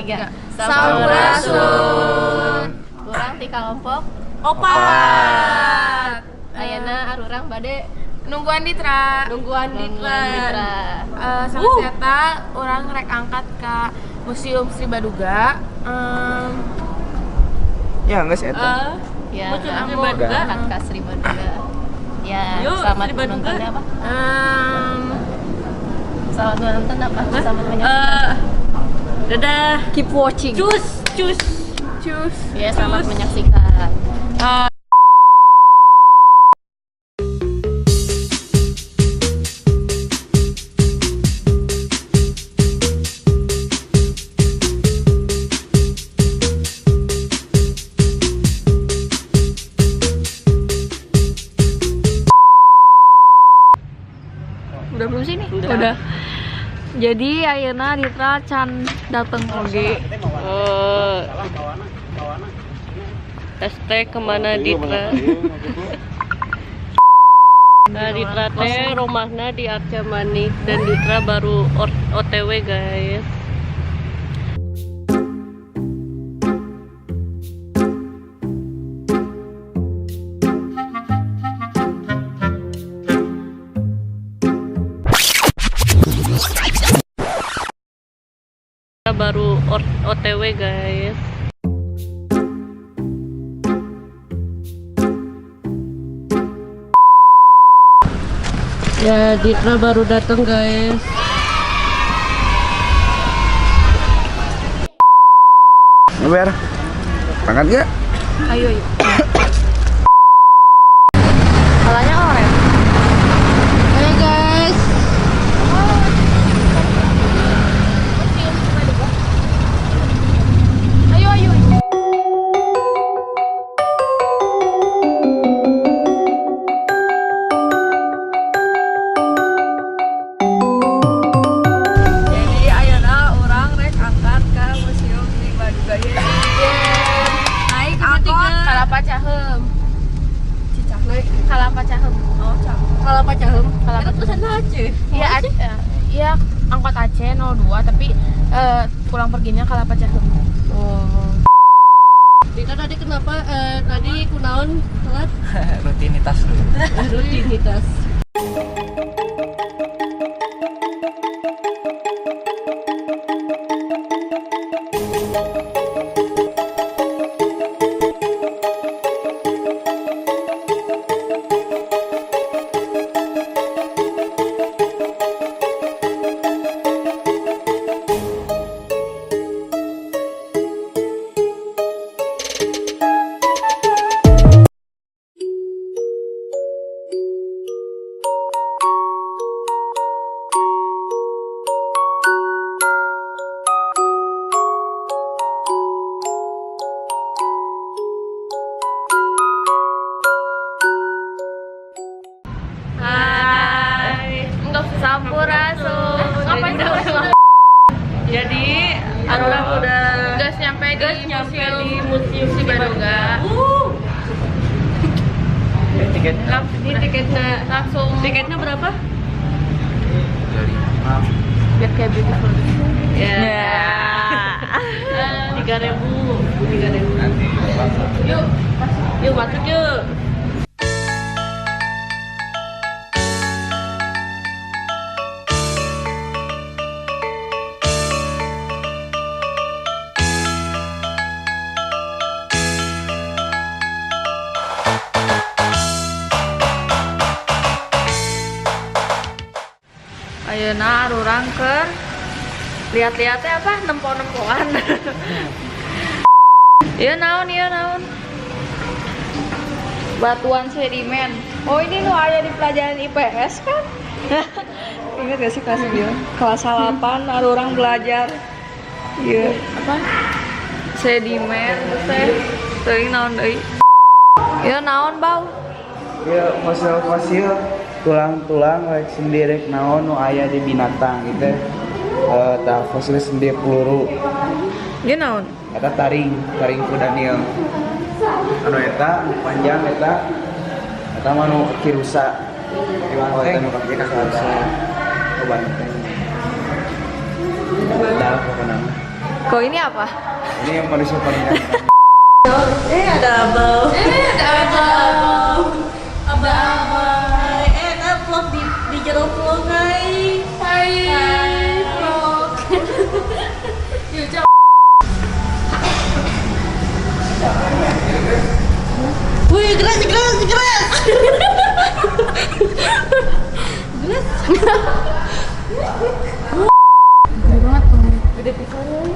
3. Sampurasun. Urang ti kelompok Opat. ayeuna arurang bade Nungguan Ditra. nungguan Ditra. Sama eta orang rek angkat ke Museum Sri Baduga. Ya enggak sih eta. Ya, Museum kamu Sri Baduga. angkat ke Sri Baduga. Ya, Yuk, selamat Sri Baduga. menonton apa? Selamat Selamat menonton apa? Selamat menyaksikan. Dadah. Keep watching. Cus. Ya, selamat menyaksikan. Udah belum sih nih? Udah. Jadi ayeuna Ditra can dateng oge. ST kemana Ditra? Nah Ditra teh rumahnya di Arca Manik dan Ditra baru OTW guys. Baru OTW guys. Ya Ditra baru datang guys. Ngeber. Angkat gak? Ayo. Kalanya oren. Hey guys. Ayo. Jadi ayeuna urang rek angkat ke Museum Sri Baduga. Naik angkot Kalapa Cahem. Cicahleuk. Kalapa Cahem. Oh, Kalapa Cahem. Kalapa Itu tulisan Aceh. Iya, iya angkot Aceh 02 tapi pulang perginya Kalapa Cahem. Ditra tadi kenapa tadi kunaon telat? Rutinitas dulu. Rutinitas. Sampurasun. Jadi orang udah Gas nyampe di Museum Sri Baduga. Tiket Ini tiketnya Langsung tiketnya berapa? dari biar kayak beautiful. Ya. 3.000. nanti. Yuk masuk yuk. Ayeuna arurang keur lihat-lihatnya apa? Nempo-nempoan. Iya naon. Batuan sedimen. Oh ini nu aya di pelajaran IPS kan? Ingat gak sih kelas 9? Kelas 8 arurang belajar. Iya, apa? Sedimen teh. Teuing naon deui? Iya naon, Bau? Ya fosil-fosil tulang-tulang rek sendiri naon nu aya di binatang gitu. Tah fosil sendiri peluru. Iya naon? Eta taring kudanil. Anu eta panjang eta mah nu kaki rusa. Oh eta nu kaki rusa. Banteng. Badal pokona. Kok ini apa? Ini yang manusia paling ganteng. Ada abang. Vlog di jero vlog guys. Hai vlog. Wih, gelas. Gede banget tuh. Gede pisan.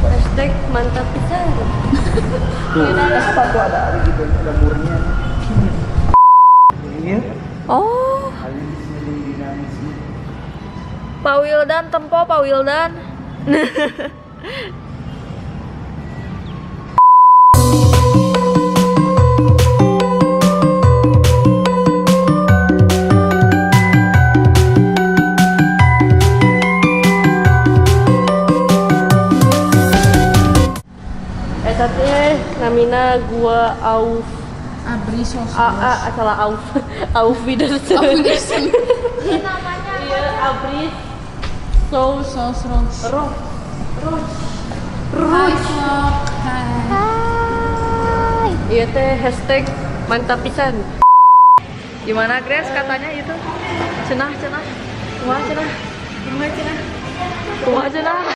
Hashtag mantap pisan. Sepatu ada gitu, ada murnya. Ini ya. Oh, Pak Wildan tempo Pak Wildan. Teh namina gua Auf Abri sos. salah Auf. Auf Wiedersehen. Ini namanya Iya, Abris. Sos sos ros. Roh. Hai vlog. Hai. Iya teh hashtag mantap pisan. Gimana Grace katanya itu? Cenah. Kumaha cenah? Kumaha cenah?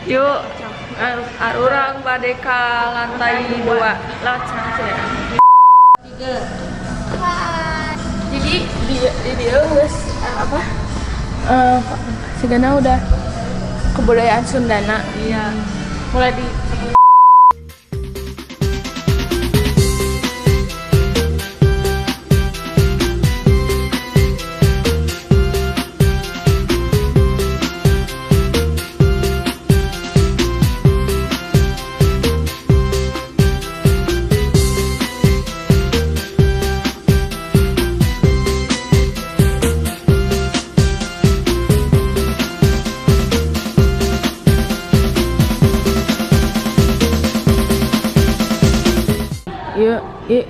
Yuk, urang bade ka lantai 2. Lewat sana sih ya. Jadi dia geus apa? Segana udah kebudayaan Sundana. Iya. Mulai di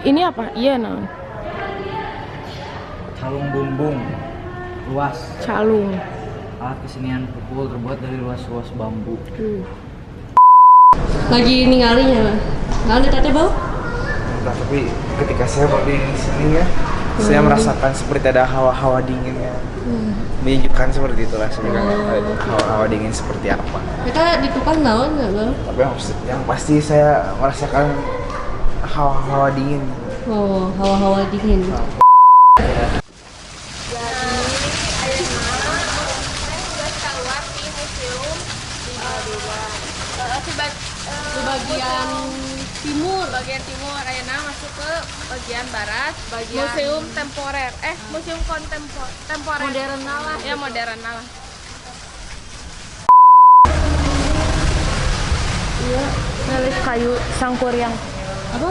ini apa? Iya nah. Calung bumbung luas. Calung. Alat kesenian pukul terbuat dari luas-luas bambu. Lagi ninggalinya. Ngali tete bau? Nah, tapi ketika saya berdiri di sini ya, saya merasakan seperti ada hawa-hawa dinginnya. Menunjukkan seperti itu rasanya kan, hawa-hawa dingin seperti apa. Kita di tukang naon nggak bang? Tapi yang pasti saya merasakan hawa-hawa dingin. Oh, hawa-hawa dingin. Bagian timur ayeuna masuk ke bagian barat, museum temporer museum temporer modern lah ya, modern lah. Iya, relief kayu sangkuriang. Apa?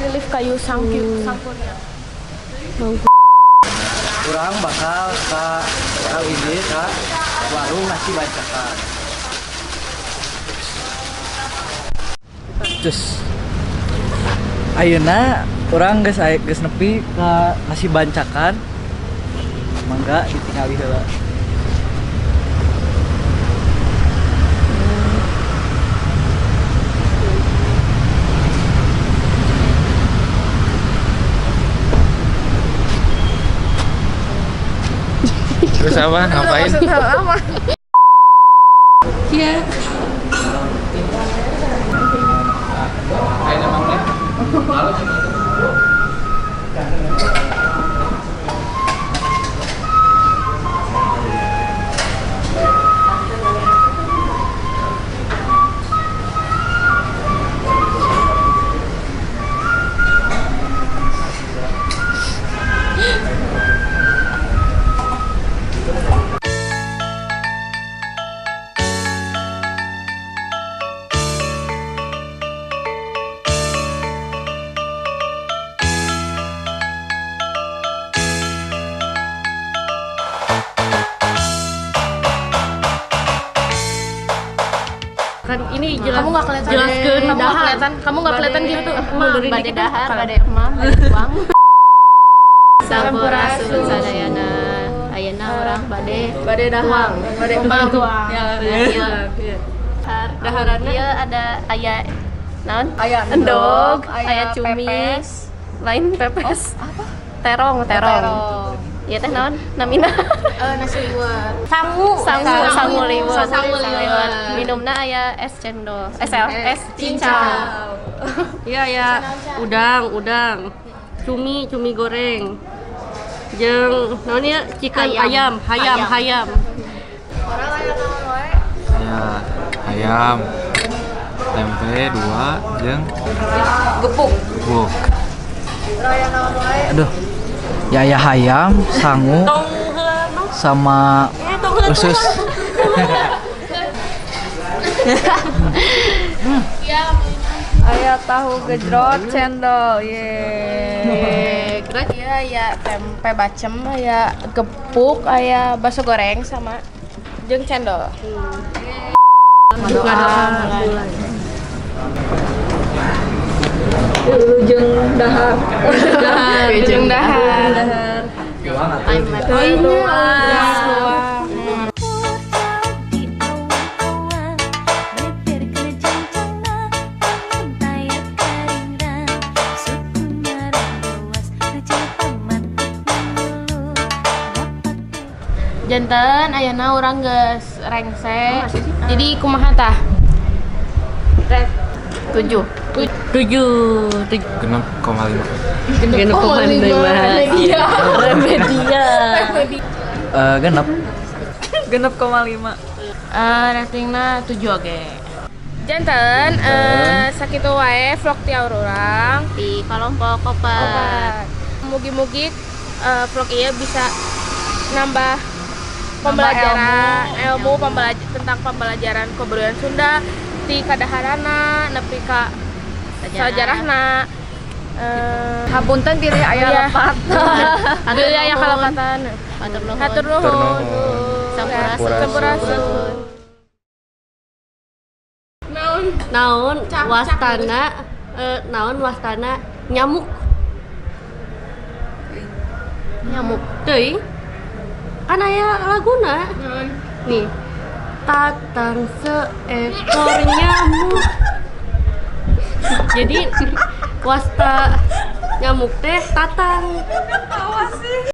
Relief kayu sangkuriang. Kurang bakal ke ini ke warung nasi bancakan. Terus ayeuna urang geus nepi ka nasi bancakan. Mangga ditingali heula. Terus apa? Ngapain? Iya. ini jelas. Kamu nggak kelihatan. Jelaskeun Kamu nggak dahar. kelihatan. Kamu nggak kelihatan gitu tuh. Bade dahar, bade emam, bade uang. Sampurasun sadayana. Ayeuna urang bade dahar, bade Tuang. Iya. Daharanna ieu ada aya naon? Aya Endog, aya aya cumi, pepes. lain pepes. Apa? Terong. Iya teh naon? Namina. Nasi liwet. Sangu liwet. Sangu liwet. Minumna aya es cendol. Es cincau. Iya ya, udang. Cumi goreng. Jeung naon ieu? Chicken ayam. Orang aya naon wae? Ya, ayam, tempe 2, jeung Gepuk. guk. Orang aya naon wae? Aduh. Ya ayam, sangu, sama usus. Aya tahu gejrot cendol. Ye. Iya, ya tempe bacem, aya gepuk, aya bakso goreng sama jeung cendol. Jeung dahar. Jeung dahar. Oh ini janten ayeuna urang geus rengse. Jadi kumaha tah? 7. 6,5. Iya. Remedia. Genep. Genep 5. Ratingna 7 oge. Janten sakitu wae vlog ti urang. Di Kolombo Kopat. Mugi-mugi vlog ieu bisa nambah pembelajaran ilmu tentang pembelajaran kebudayaan Sunda di kadaharana nepi ka sajarahna. Hapunten pilih aya lepat. Pilih aya kalepatan. Hatur nuhun. Sampurasun. Naon wastana nyamuk teuing kan aya laguna nih tatang seekor nyamuk jadi wasta nyamuk teh tatang